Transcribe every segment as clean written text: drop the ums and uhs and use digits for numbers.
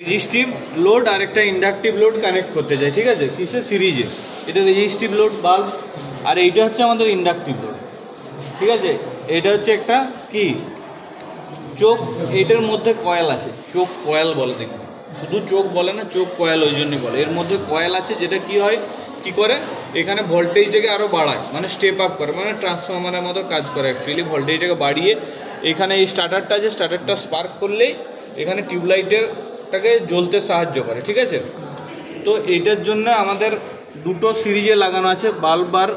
Resistive load আর একটা inductive load connect করতে চাই, ঠিক আছে, কিসে সিরিজে। এটা রেজিস্টিভ লোড বাল্ব, আর এইটা হচ্ছে আমাদের ইন্ডাকটিভ লোড, ঠিক আছে। এটা হচ্ছে একটা কি চোখ, এইটার মধ্যে কয়েল আছে, চোখ কয়েল বলে, দেখুন শুধু চোখ বলে না, চোখ কয়েল ওই জন্যই বলে। এর মধ্যে কয়েল আছে, যেটা কি হয় কি করে এখানে ভোল্টেজটাকে আরও বাড়ায়, মানে স্টেপ আপ করে, মানে ট্রান্সফরমারের মতো কাজ করে অ্যাকচুয়ালি। ভোল্টেজটাকে বাড়িয়ে এখানে এই স্টার্টারটা আছে, স্টার্টারটা স্পার্ক করলেই এখানে টিউবলাইটেরটাকে জ্বলতে সাহায্য করে, ঠিক আছে। তো এইটার জন্য আমাদের দুটো সিরিজে লাগানো আছে, বাল্ব আর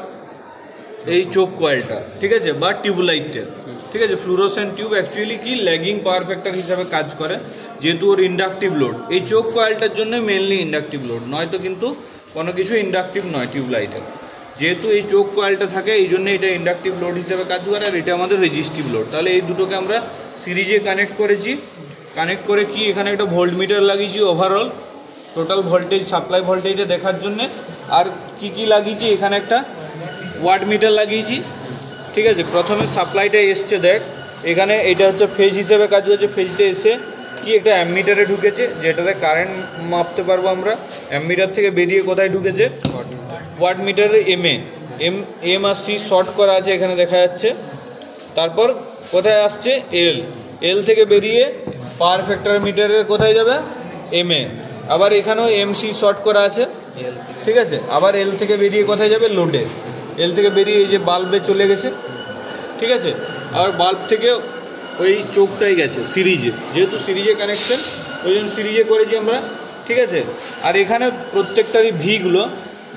এই চোখ কয়েলটা, ঠিক আছে, বা টিউবলাইটটা, ঠিক আছে। ফ্লুরোসেন্ট টিউব অ্যাকচুয়ালি কি ল্যাগিং পাওয়ার ফ্যাক্টর হিসাবে কাজ করে, যেহেতু ওর ইন্ডাকটিভ লোড। এই চোখ কয়েলটার জন্য মেনলি ইন্ডাকটিভ লোড, নয়তো কিন্তু কোনো কিছু ইন্ডাকটিভ নয় টিউবলাইটের। যেহেতু এই চোখ কয়েলটা থাকে এই জন্য এটা ইন্ডাকটিভ লোড হিসেবে কাজ করে, আর এটা আমাদের রেজিস্টিভ লোড। তাহলে এই দুটোকে আমরা সিরিজে কানেক্ট করেছি। কানেক্ট করে কি এখানে একটা ভোল্ট মিটার লাগিয়েছি, ওভারঅল টোটাল ভোল্টেজ সাপ্লাই ভোল্টেজটা দেখার জন্যে। আর কি কি লাগিয়েছি, এখানে একটা ওয়াট মিটার লাগিয়েছি, ঠিক আছে। প্রথমে সাপ্লাইটা এসছে, দেখ এখানে এটা হচ্ছে ফেজ হিসেবে কাজ করছে। ফেজটা এসে কি একটা অ্যামমিটারে ঢুকেছে, যেটাতে কারেন্ট মাপতে পারবো আমরা। অ্যামমিটার থেকে বেরিয়ে কোথায় ঢুকেছে, ওয়াট মিটারে এম আর সি শর্ট করা আছে, এখানে দেখা যাচ্ছে। তারপর কোথায় আসছে, এল থেকে বেরিয়ে পাওয়ার ফ্যাক্টর মিটারের কোথায় যাবে, এমএ। আবার এখানেও এমসি শর্ট করা আছে, ঠিক আছে। আবার এল থেকে বেরিয়ে কোথায় যাবে, লোডে। এল থেকে বেরিয়ে এই যে বাল্বে চলে গেছে, ঠিক আছে। আর বাল্ব থেকে ওই চোখটাই গেছে সিরিজে, যেহেতু সিরিজে কানেকশন ওই জন্য সিরিজে করেছি আমরা, ঠিক আছে। আর এখানে প্রত্যেকটারই ভিগুলো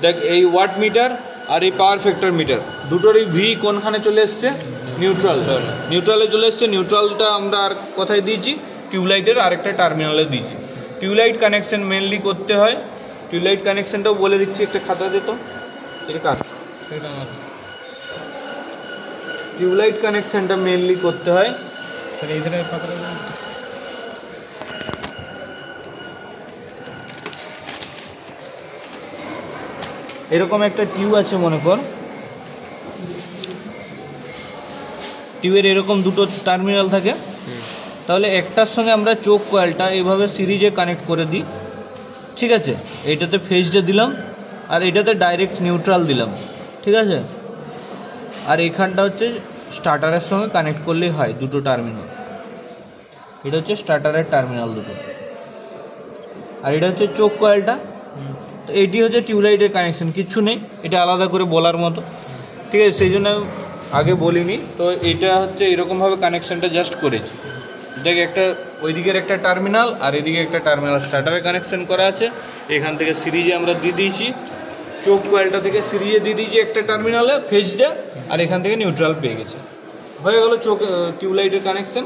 দেখ, এই ওয়াট মিটার আর এই পাওয়ার ফ্যাক্টর মিটার দুটোরই ভি কোনখানে চলে এসছে, নিউট্রালে চলে এসছে। নিউট্রালটা আমরা আর কোথায় দিয়েছি, টিউবলাইটের আরেকটা টার্মিনালে দিয়েছি। টিউবলাইট কানেকশন মেনলি করতে হয়, টিউবলাইট কানেকশনটাও বলে দিচ্ছি, একটা খাতা দিত এটা কাজ। টিউবলাইট কানেকশনটা মেনলি করতে হয়, এরকম একটা টিউব আছে মনে কর, টিউবের এরকম দুটো টার্মিনাল থাকে। তাহলে একটার সঙ্গে আমরা চোখ কয়েলটা এইভাবে সিরিজে কানেক্ট করে দিই, ঠিক আছে। এইটাতে ফেজটা দিলাম আর এটাতে ডাইরেক্ট নিউট্রাল দিলাম, ঠিক আছে। আর এইখানটা হচ্ছে স্টার্টারের সঙ্গে কানেক্ট করলেই হয় দুটো টার্মিনাল। এটা হচ্ছে স্টার্টারের টার্মিনাল দুটো, আর এটা হচ্ছে চোখ কয়েলটা। তো এইটি হচ্ছে টিউবলাইটের কানেকশন, কিচ্ছু নেই, এটা আলাদা করে বলার মতো, ঠিক আছে। সেই জন্য আগে বলিনি। তো এইটা হচ্ছে এরকমভাবে কানেকশনটা জাস্ট করেছি। দেখ একটা ওইদিকের একটা টার্মিনাল আর এদিকে একটা টার্মিনাল স্টার্টারের কানেকশন করা আছে। এখান থেকে সিরিজে আমরা দিয়ে দিয়েছি, চোখ কয়েলটা থেকে সিরিজে দিয়ে দিয়েছি একটা টার্মিনালে ফেজটা, আর এখান থেকে নিউট্রাল পেয়ে গেছে, হয়ে গেলো চোখ টিউবলাইটের কানেকশন,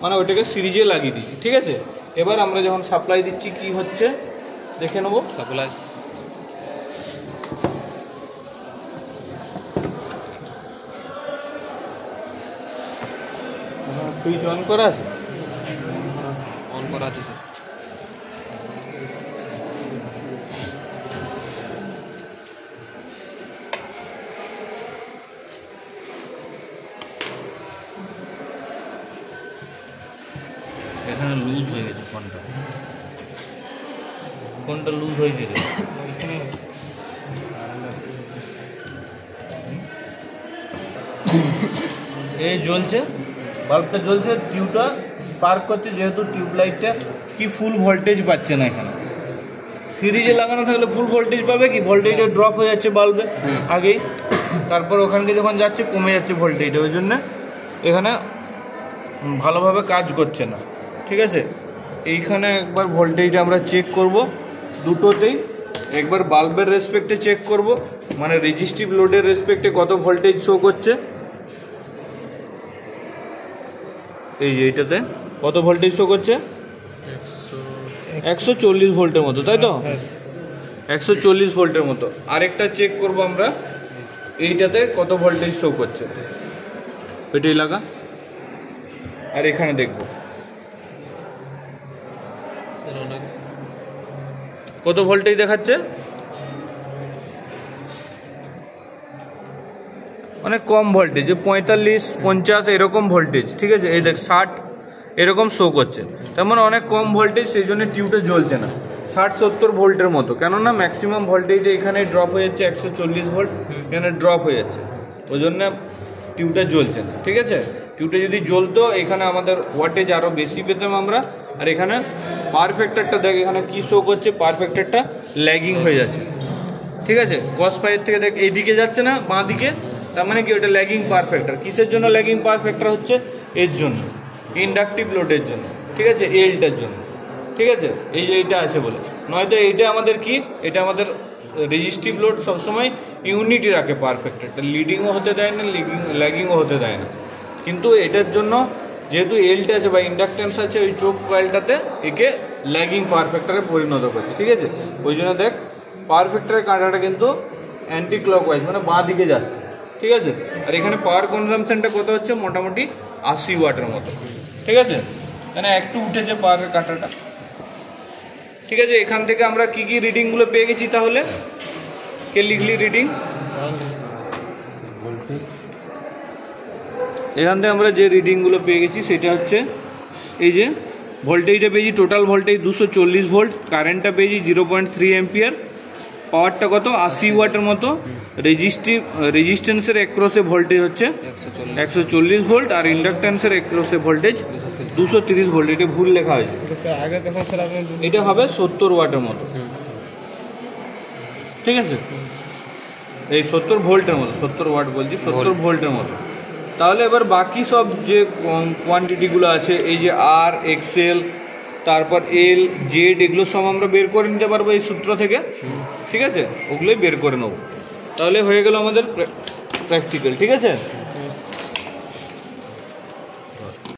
মানে ওইটাকে সিরিজে লাগিয়ে দিয়েছি, ঠিক আছে। এবার আমরা যখন সাপ্লাই দিচ্ছি কি হচ্ছে দেখে নেবো। সাপ্লাই সুইচ অন করা আছে, অন করা আছে স্যার। এখানে লুজ হয়ে গেছে, কোনটা লুজ হয়েছে রে, এই জ্বলছে, বাল্বটা জ্বলছে, টিউবটা স্পার্ক করছে, যেহেতু টিউবলাইটটা কি ফুল ভোল্টেজ পাচ্ছে না। এখানে সিরিজে লাগানো থাকলে ফুল ভোল্টেজ পাবে, কি ভোল্টেজটা ড্রপ হয়ে যাচ্ছে বাল্বে আগেই, তারপর ওখানকে যখন যাচ্ছে কমে যাচ্ছে ভোল্টেজটা, ওই জন্য এখানে ভালোভাবে কাজ করছে না, ঠিক আছে। এইখানে একবার ভোল্টেজটা আমরা চেক করব দুটোতেই, একবার বাল্বের রেসপেক্টে চেক করব, মানে রেজিস্টিভ লোডের রেসপেক্টে কত ভোল্টেজ শো করছে। এই যে এইটাতে কত ভোল্টেজ শো করছে, 140 ভোল্টের মতো, তাই তো, 140 ভোল্টের মতো। আরেকটা চেক করব আমরা, এইটাতে কত ভোল্টেজ শো করছে, এটাই লাগা। আর এখানে দেখব কত ভোল্টেজ দেখাচ্ছে, অনেক কম ভোল্টেজ, 45 50 এরকম ভোল্টেজ, ঠিক আছে। এই দেখ 60 এরকম শো করছে, তার মানে অনেক কম ভোল্টেজ, সেই জন্য টিউবটা জ্বলছে না। 60-70 ভোল্টের মতো, কেননা ম্যাক্সিমাম ভোল্টেজটা এখানে ড্রপ হয়ে যাচ্ছে 140 ভোল্ট, এখানে ড্রপ হয়ে যাচ্ছে, ওই জন্য টিউবটা জ্বলছে না। ঠিক আছে, টিউবটা যদি জ্বলতো এখানে আমাদের ওয়াটেজ আরও বেশি পেতাম আমরা। আর এখানে পাওয়ার ফ্যাক্টরটা দেখ, এখানে কী শো করছে, পাওয়ার ফ্যাক্টরটা ল্যাগিং হয়ে যাচ্ছে। ঠিক আছে, cos π থেকে দেখ এইদিকে যাচ্ছে না, বাঁ দিকে, তার মানে কি ওটা ল্যাগিং পাওয়ার ফ্যাক্টর। কিসের জন্য ল্যাগিং পাওয়ার ফ্যাক্টর হচ্ছে? এর জন্য, ইন্ডাকটিভ লোডের জন্য। ঠিক আছে, এলটার জন্য। ঠিক আছে, এই যে এইটা আছে বলে, নয়তো এইটা আমাদের কি, এটা আমাদের রেজিস্টিভ লোড সবসময় ইউনিটি রাখে পাওয়ার ফ্যাক্টরটা, লিডিংও হতে দেয় না, ল্যাগিংও হতে দেয় না। কিন্তু এটার জন্য যেহেতু এলটা আছে বা ইন্ডাকটেন্স আছে, ওই চোখ কয়েলটাতে একে ল্যাগিং পাওয়ার ফ্যাক্টরে পরিণত করছে। ঠিক আছে, ওই জন্য দেখ পাওয়ার ফ্যাক্টরের কাঁটাটা কিন্তু অ্যান্টি ক্লকওয়াইজ, মানে বাঁ দিকে যাচ্ছে। ঠিক আছে, আর এখানে পাওয়ার কনজামশনটা কত হচ্ছে? মোটামুটি 80 ওয়াটের মতো। ঠিক আছে, মানে একটু উঠেছে পাওয়ারের কাঁটাটা। ঠিক আছে, এখান থেকে আমরা কি কি রিডিংগুলো পেয়ে গেছি তাহলে? কে লিখলি রিডিং? এখান থেকে আমরা যে রিডিংগুলো পেয়ে গেছি সেটা হচ্ছে এই যে ভোল্টেজটা পেয়েছি, টোটাল ভোল্টেজ 240 ভোল্ট, কারেন্টটা পেয়েছি 0.3 অ্যাম্পিয়ার, পাওয়ারটা কত? 80 ওয়াটের মতো, রেজিস্ট্যান্সের অ্যাক্রসে ভোল্টেজ হচ্ছে 140 ভোল্ট, আর ইন্ডাকট্যান্সের অ্যাক্রসে ভোল্টেজ 230 ভোল্ট। এটা ভুল লেখা হয়েছে, এটা হবে 70 ওয়াটের মতো। ঠিক আছে, এই 70 ভোল্টের মতো, 70 ওয়াট বলছি, 70 ভোল্টের মতো। তাহলে এবার বাকি সব যে কোয়ান্টিটিগুলো আছে, এই যে আর, এক্সেল, তারপর এল, জেড, এগুলো সব আমরা বের করে নিতে পারবো এই সূত্র থেকে। ঠিক আছে, ওগুলোই বের করে নেবো। তাহলে হয়ে গেল আমাদের প্র্যাকটিক্যাল। ঠিক আছে।